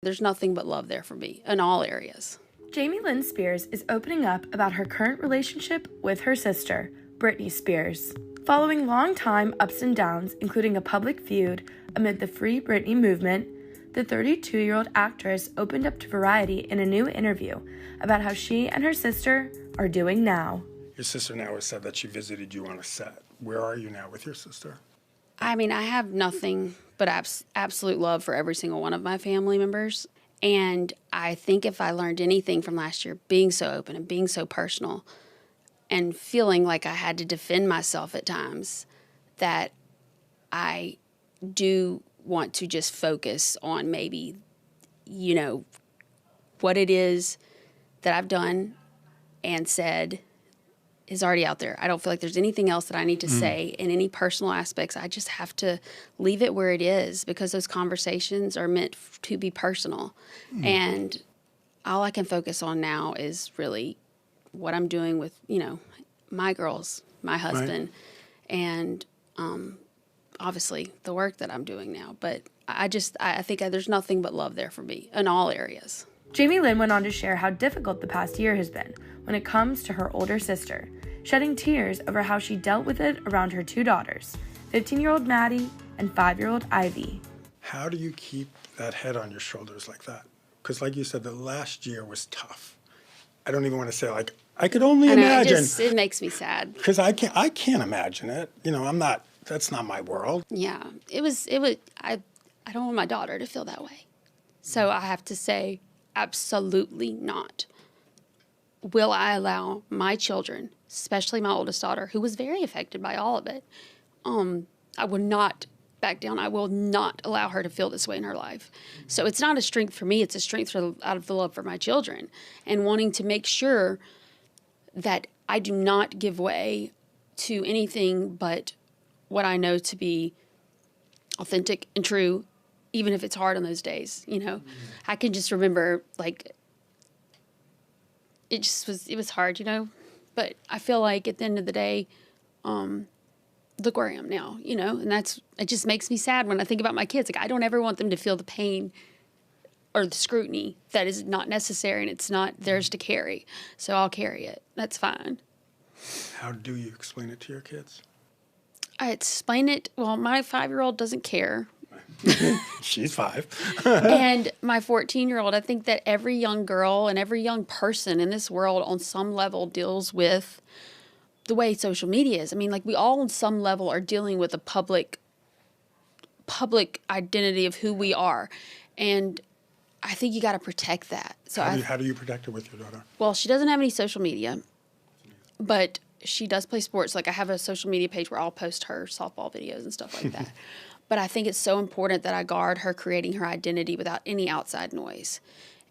There's nothing but love there for me in all areas. Lynn Spears is opening up about her current relationship with her sister, Britney Spears. Following long-time ups and downs, including a public feud amid the Free Britney movement, the 32-year-old actress opened up to Variety in a new interview about how she and her sister are doing now. Your sister now has said that she visited you on a set. Where are you now with your sister? I mean, I have nothing but absolute love for every single one of my family members. And I think if I learned anything from last year, being so open and being so personal and feeling like I had to defend myself at times, that I do want to just focus on maybe, what it is that I've done and said is already out there. I don't feel like there's anything else that I need to say in any personal aspects. I just have to leave it where it is because those conversations are meant to be personal. And all I can focus on now is really what I'm doing with, my girls, my husband, and obviously the work that I'm doing now. But I think there's nothing but love there for me in all areas. Lynn went on to share how difficult the past year has been when it comes to her older sister, shedding tears over how she dealt with it around her two daughters, 15-year-old Maddie and 5-year-old Ivey. How do you keep that head on your shoulders like that? Because like you said, the last year was tough. I don't even want to say, I could only imagine. It makes me sad. Because I can't imagine it. That's not my world. Yeah, I don't want my daughter to feel that way. So I have to say, absolutely not. Will I allow my children, especially my oldest daughter, who was very affected by all of it, I would not back down. I will not allow her to feel this way in her life. So it's not a strength for me. It's a strength out of the love for my children and wanting to make sure that I do not give way to anything but what I know to be authentic and true, even if it's hard on those days. I can just remember, it was hard, but I feel like at the end of the day, look where I am now, and it just makes me sad when I think about my kids. I don't ever want them to feel the pain or the scrutiny that is not necessary and it's not theirs to carry. So I'll carry it. That's fine. How do you explain it to your kids? I explain it. Well, my 5-year-old doesn't care. She's 5. And my 14-year-old, I think that every young girl and every young person in this world on some level deals with the way social media is. I mean, we all on some level are dealing with a public identity of who we are. And I think you got to protect that. So how do you protect it with your daughter? Well, she doesn't have any social media, but she does play sports. I have a social media page where I'll post her softball videos and stuff like that. But I think it's so important that I guard her creating her identity without any outside noise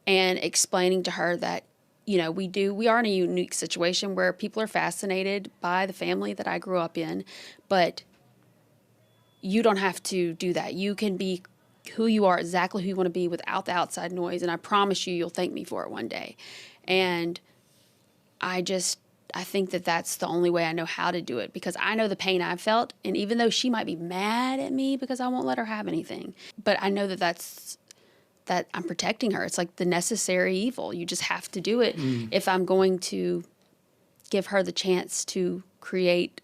and explaining to her that, we are in a unique situation where people are fascinated by the family that I grew up in, but you don't have to do that. You can be who you are, exactly who you want to be without the outside noise, and I promise you'll thank me for it one day. And I think that that's the only way I know how to do it because I know the pain I've felt. And even though she might be mad at me because I won't let her have anything, but I know that I'm protecting her. It's like the necessary evil. You just have to do it if I'm going to give her the chance to create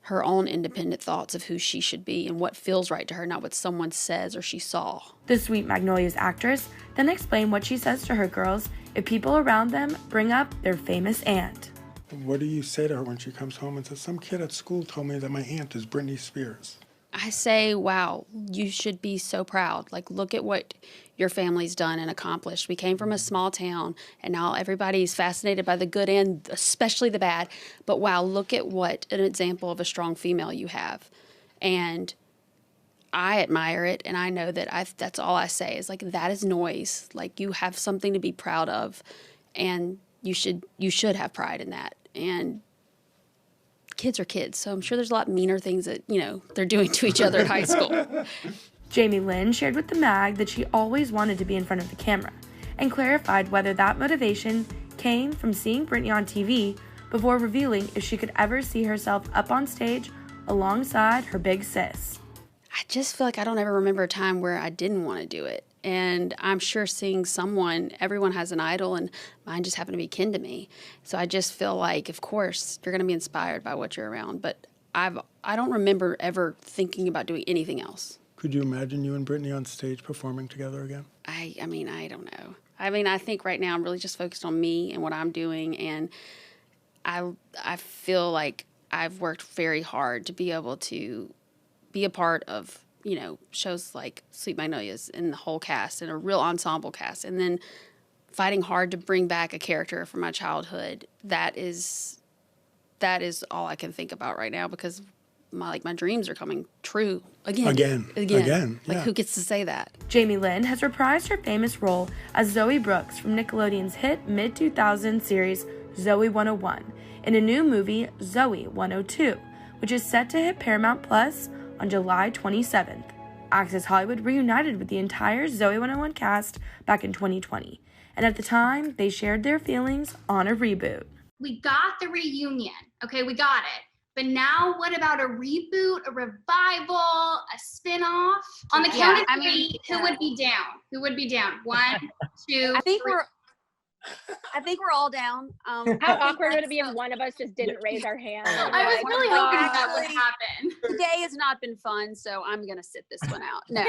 her own independent thoughts of who she should be and what feels right to her, not what someone says or she saw. The sweet Magnolias actress then explained what she says to her girls if people around them bring up their famous aunt. What do you say to her when she comes home and says, some kid at school told me that my aunt is Britney Spears? I say, wow, you should be so proud. Look at what your family's done and accomplished. We came from a small town, and now everybody's fascinated by the good and especially the bad. But wow, look at what an example of a strong female you have. And I admire it, and I know that that's all I say is, that is noise. You have something to be proud of, and you should have pride in that. And kids are kids, so I'm sure there's a lot meaner things that, they're doing to each other at high school. Lynn shared with the Mag that she always wanted to be in front of the camera and clarified whether that motivation came from seeing Britney on TV before revealing if she could ever see herself up on stage alongside her big sis. I just feel like I don't ever remember a time where I didn't want to do it. And I'm sure seeing everyone has an idol, and mine just happened to be kin to me. So I just feel like, of course, you're going to be inspired by what you're around. But I don't remember ever thinking about doing anything else. Could you imagine you and Britney on stage performing together again? I mean, I don't know. I mean, I think right now I'm really just focused on me and what I'm doing, and I feel like I've worked very hard to be able to be a part of, shows like Sweet Magnolias and the whole cast and a real ensemble cast, and then fighting hard to bring back a character from my childhood. That is all I can think about right now, because my dreams are coming true again. Again. Like, yeah. who gets to say that? Jamie Lynn has reprised her famous role as Zoe Brooks from Nickelodeon's hit mid-2000s series Zoe 101 in a new movie, Zoe 102, which is set to hit Paramount Plus on July 27th. Access Hollywood reunited with the entire Zoe 101 cast back in 2020, and at the time, they shared their feelings on a reboot. We got the reunion. Okay, we got it. But now what about a reboot, a revival, a spin-off? On the count of three, who would be down? Who would be down? 1, 2, I think three. we're all down. How awkward would it be if one of us just didn't raise our hand? I was really hoping that would happen. Today has not been fun, so I'm going to sit this one out. No.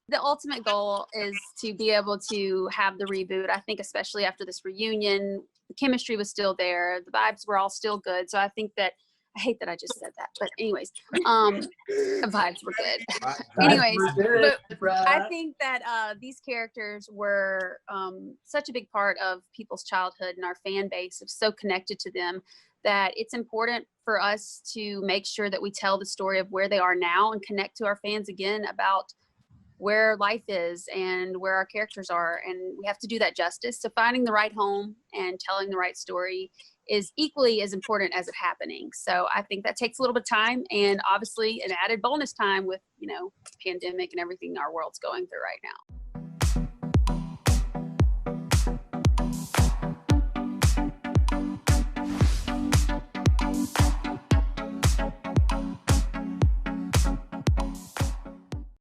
The ultimate goal is to be able to have the reboot. I think especially after this reunion, the chemistry was still there. The vibes were all still good. So I think that, I hate that I just said that, but anyways, the vibes were good. Anyways, but I think that these characters were such a big part of people's childhood, and our fan base is so connected to them that it's important for us to make sure that we tell the story of where they are now and connect to our fans again about where life is and where our characters are. And we have to do that justice. So finding the right home and telling the right story is equally as important as it happening. So I think that takes a little bit of time, and obviously an added bonus time with, pandemic and everything our world's going through right now.